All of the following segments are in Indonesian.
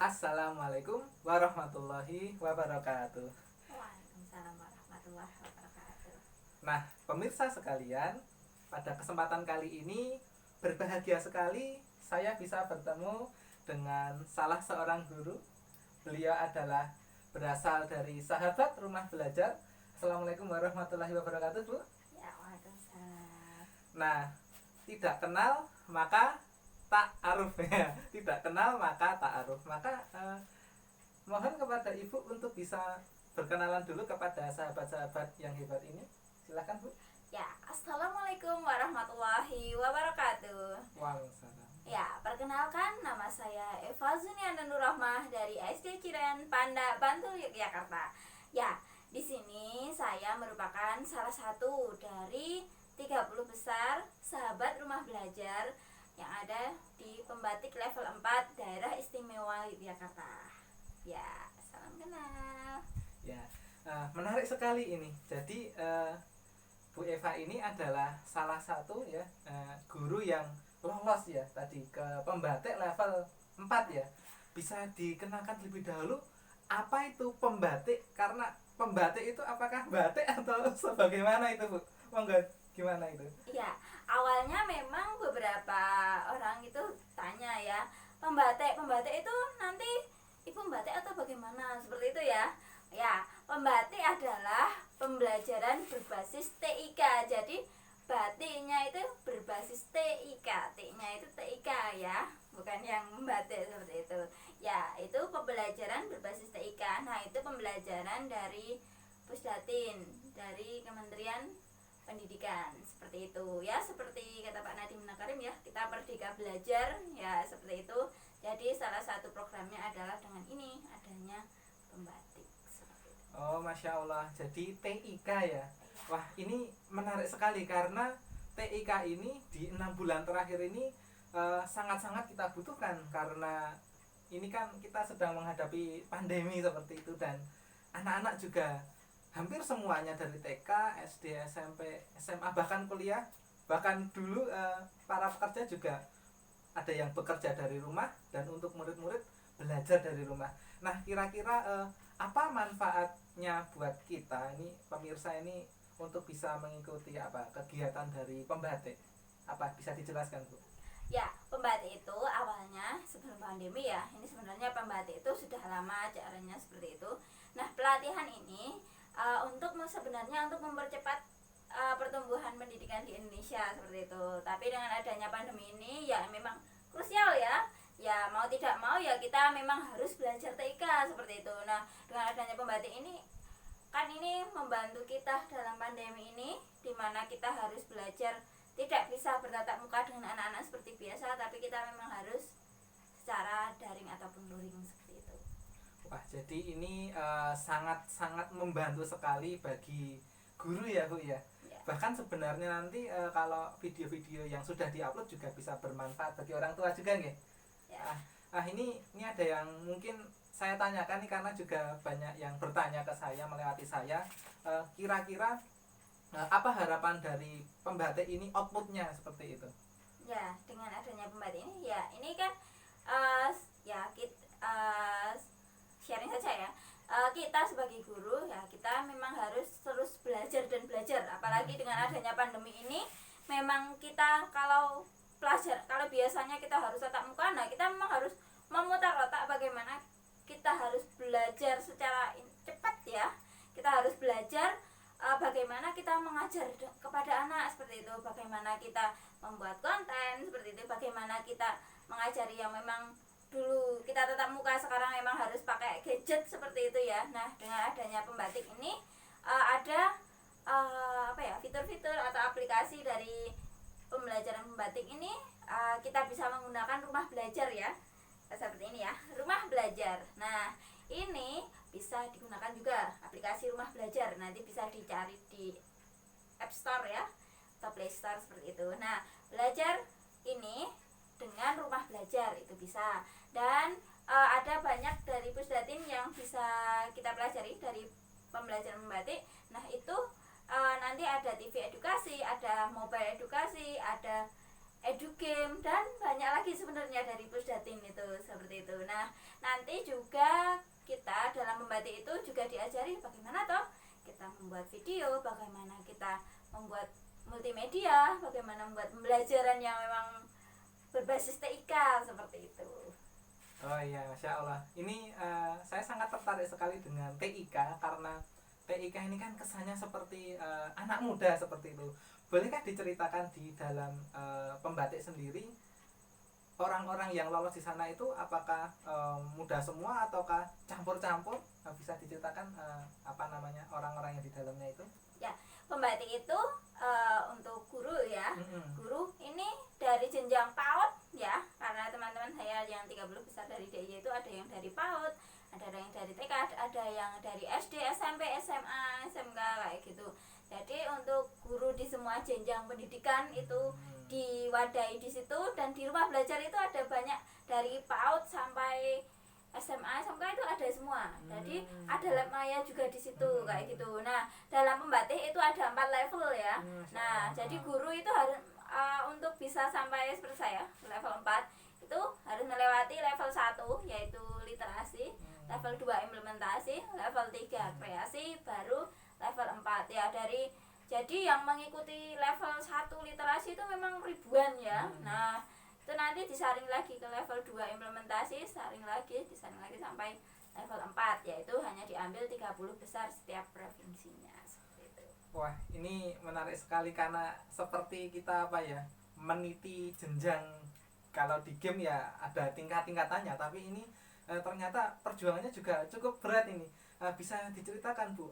Assalamualaikum warahmatullahi wabarakatuh. Waalaikumsalam warahmatullahi wabarakatuh. Nah, pemirsa sekalian, pada kesempatan kali ini berbahagia sekali saya bisa bertemu dengan salah seorang guru. Beliau adalah berasal dari sahabat rumah belajar. Assalamualaikum warahmatullahi wabarakatuh, Bu. Ya, waalaikumsalam. Nah, tidak kenal maka tak aruf ya. Tidak kenal maka tak aruf. Maka mohon kepada Ibu untuk bisa berkenalan dulu kepada sahabat-sahabat yang hebat ini. Silakan, Bu. Ya, assalamualaikum warahmatullahi wabarakatuh. Waalaikumsalam. Ya, perkenalkan nama saya Eva Zuniana Nurrahmah dari SD Ciren Panda, Bantul, Yogyakarta. Ya, di sini saya merupakan salah satu dari 30 besar sahabat rumah belajar yang ada di Pembatik level 4 Daerah Istimewa Yogyakarta. Ya, salam kenal. Ya, menarik sekali ini. Jadi Bu Eva ini adalah salah satu ya guru yang lolos ya tadi ke pembatik level 4 ya. Bisa dikenalkan lebih dahulu apa itu pembatik, karena pembatik itu apakah batik atau sebagaimana itu, Bu? Monggo, gimana itu? Ya, awalnya memang beberapa orang itu tanya ya, pembatik itu nanti ibu membatik atau bagaimana, seperti itu ya. Ya, pembatik adalah pembelajaran berbasis TIK. Jadi batiknya itu berbasis TIK, T-nya itu TIK ya, bukan yang membatik seperti itu. Ya, itu pembelajaran berbasis TIK. Nah, itu pembelajaran dari Pusdatin, dari Kementerian Pendidikan, seperti itu ya, seperti kata Pak Nadiem Makarim ya, kita merdeka belajar ya, seperti itu. Jadi salah satu programnya adalah dengan ini adanya pembatik, seperti itu. Oh, Masya Allah. Jadi TIK ya. Wah, ini menarik sekali karena TIK ini di 6 bulan terakhir ini sangat-sangat kita butuhkan, karena ini kan kita sedang menghadapi pandemi seperti itu, dan anak-anak juga hampir semuanya dari TK, SD, SMP, SMA, bahkan kuliah, bahkan dulu para pekerja juga ada yang bekerja dari rumah, dan untuk murid-murid belajar dari rumah. Nah, kira-kira apa manfaatnya buat kita ini pemirsa ini untuk bisa mengikuti apa kegiatan dari pembatik? Apa bisa dijelaskan, Bu? Ya, pembatik itu awalnya sebelum pandemi ya, ini sebenarnya pembatik itu sudah lama caranya seperti itu. Nah, pelatihan ini sebenarnya untuk mempercepat pertumbuhan pendidikan di Indonesia, seperti itu. Tapi dengan adanya pandemi ini ya memang krusial ya. Ya mau tidak mau ya kita memang harus belajar TIK, seperti itu. Nah, dengan adanya pembatik ini kan ini membantu kita dalam pandemi ini, dimana kita harus belajar tidak bisa bertatap muka dengan anak-anak seperti biasa, tapi kita memang harus secara daring ataupun luring, seperti itu. Wah, jadi ini sangat-sangat membantu sekali bagi guru ya, Bu ya. Ya. Bahkan sebenarnya nanti kalau video-video yang sudah diupload juga bisa bermanfaat bagi orang tua juga nggih. Ya. Ini ada yang mungkin saya tanyakan nih, karena juga banyak yang bertanya ke saya melewati saya. Kira-kira apa harapan dari pembatik ini, outputnya seperti itu? Ya, dengan adanya pembatik ini ya, ini kan uh, ya kita sharing saja ya. Kita sebagai guru ya, kita memang harus terus belajar dan belajar, apalagi dengan adanya pandemi ini. Memang kita kalau kalau biasanya kita harus tatap muka, nah kita memang harus memutar otak bagaimana kita harus belajar secara cepat ya. Kita harus belajar bagaimana kita mengajar kepada anak, seperti itu, bagaimana kita membuat konten, seperti itu, bagaimana kita mengajari yang memang dulu kita tatap muka, sekarang memang harus pakai gadget, seperti itu ya. Nah, dengan adanya pembatik ini ada fitur-fitur atau aplikasi dari pembelajaran pembatik ini, kita bisa menggunakan rumah belajar ya, seperti ini ya, rumah belajar. Nah, ini bisa digunakan juga aplikasi rumah belajar, nanti bisa dicari di App Store ya atau Play Store, seperti itu. Nah, belajar ini dengan rumah belajar itu bisa, dan ada banyak dari Pusdatin yang bisa kita pelajari dari pembelajaran membatik. Nah, itu nanti ada TV edukasi, ada mobile edukasi, ada edugame dan banyak lagi sebenarnya dari Pusdatin itu seperti itu. Nah, nanti juga kita dalam membatik itu juga diajari bagaimana toh kita membuat video, bagaimana kita membuat multimedia, bagaimana membuat pembelajaran yang memang berbasis TIK seperti itu. Oh iya, Masya Allah. Ini saya sangat tertarik sekali dengan TIK karena TIK ini kan kesannya seperti anak muda seperti itu. Bolehkah diceritakan di dalam pembatik sendiri orang-orang yang lolos di sana itu apakah muda semua ataukah campur-campur? Bisa diceritakan apa namanya orang-orang yang di dalamnya itu? Ya, pembatik itu untuk guru ya. Mm-mm. Guru ini dari jenjang PAUD ya, karena teman-teman saya yang 30 besar dari DIY itu ada yang dari PAUD, ada yang dari TK, ada yang dari SD, SMP, SMA, SMK kayak gitu. Jadi untuk guru di semua jenjang pendidikan itu diwadahi di situ, dan di rumah belajar itu ada banyak dari PAUD sampai SMA, SMK itu ada semua. Jadi ada lab maya juga di situ kayak gitu. Nah, dalam membatik itu ada 4 level ya. Nah, jadi guru itu harus untuk bisa sampai seperti saya level 4 itu harus melewati level 1 yaitu literasi, level 2 implementasi, level 3 kreasi, baru level 4 ya. Jadi yang mengikuti level 1 literasi itu memang ribuan ya. Nah, itu nanti disaring lagi ke level 2 implementasi, disaring lagi sampai level 4, yaitu hanya diambil 30 besar setiap provinsinya seperti itu. Wah, ini menarik sekali karena seperti kita apa ya, meniti jenjang. Kalau di game ya ada tingkat-tingkatannya, tapi ini ternyata perjuangannya juga cukup berat ini. Bisa diceritakan Bu,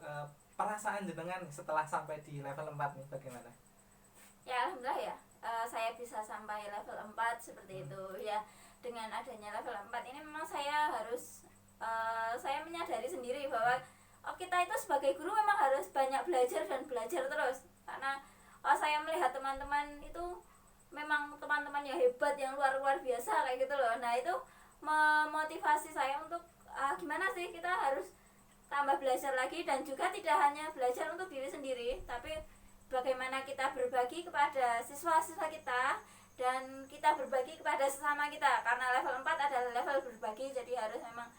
perasaan jenengan setelah sampai di level 4 nih bagaimana? Ya alhamdulillah ya, saya bisa sampai level 4 seperti itu ya. Dengan adanya level 4 ini memang saya harus saya menyadari sendiri bahwa kita itu sebagai guru memang harus banyak belajar dan belajar terus, karena saya melihat teman-teman itu memang teman-teman yang hebat, yang luar biasa kayak gitu loh. Nah, itu memotivasi saya untuk gimana sih kita harus tambah belajar lagi, dan juga tidak hanya belajar untuk diri sendiri, tapi bagaimana kita berbagi kepada siswa-siswa kita, dan kita berbagi kepada sesama kita, karena level 4 adalah level berbagi. Jadi harus memang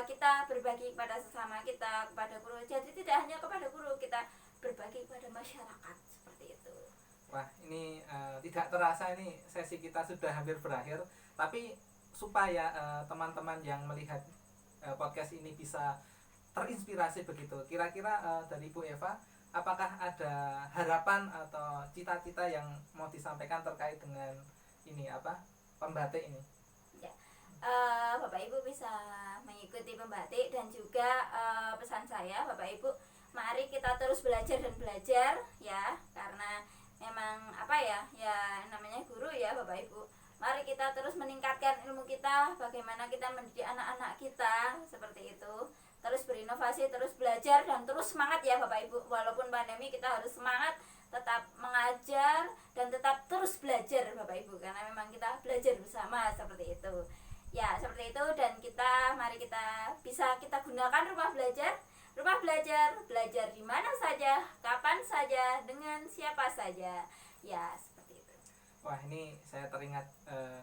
kita berbagi kepada sesama kita, kepada guru. Jadi tidak hanya kepada guru, kita berbagi kepada masyarakat seperti itu. Wah, ini tidak terasa ini sesi kita sudah hampir berakhir, tapi supaya teman-teman yang melihat podcast ini bisa terinspirasi begitu, kira-kira dari Bu Eva, apakah ada harapan atau cita-cita yang mau disampaikan terkait dengan ini pembatik ini? Ya, Bapak Ibu bisa mengikuti pembatik, dan juga pesan saya Bapak Ibu, mari kita terus belajar dan belajar ya, karena memang ya namanya guru ya Bapak Ibu. Mari kita terus meningkatkan ilmu kita, bagaimana kita mendidik anak-anak kita seperti itu. Terus berinovasi, terus belajar, dan terus semangat ya Bapak Ibu. Walaupun pandemi kita harus semangat, tetap mengajar dan tetap terus belajar Bapak Ibu, karena memang kita belajar bersama seperti itu. Ya, seperti itu. Dan mari kita bisa kita gunakan rumah belajar. Rumah belajar, belajar di mana saja, kapan saja, dengan siapa saja. Ya, seperti itu. Wah, ini saya teringat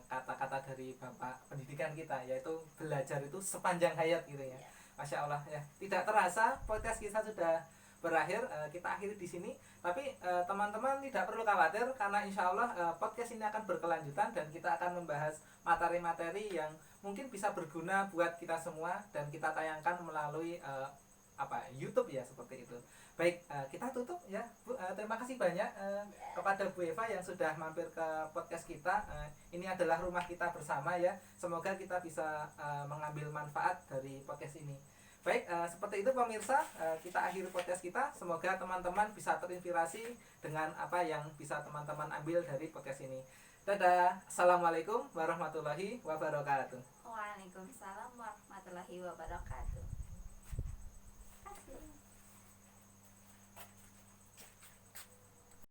kata-kata dari Bapak Pendidikan kita, yaitu belajar itu sepanjang hayat gitu ya. Masya Allah ya. Tidak terasa podcast kita sudah berakhir, kita akhiri di sini. Tapi teman-teman tidak perlu khawatir, karena insya Allah podcast ini akan berkelanjutan, dan kita akan membahas materi-materi yang mungkin bisa berguna buat kita semua, dan kita tayangkan melalui YouTube ya, seperti itu. Baik, kita tutup ya Bu. Terima kasih banyak kepada Bu Eva yang sudah mampir ke podcast kita. Ini adalah rumah kita bersama ya. Semoga kita bisa mengambil manfaat dari podcast ini. Baik, seperti itu pemirsa, kita akhiri podcast kita. Semoga teman-teman bisa terinspirasi dengan apa yang bisa teman-teman ambil dari podcast ini. Dadah. Assalamualaikum warahmatullahi wabarakatuh. Waalaikumsalam warahmatullahi wabarakatuh. Terima kasih.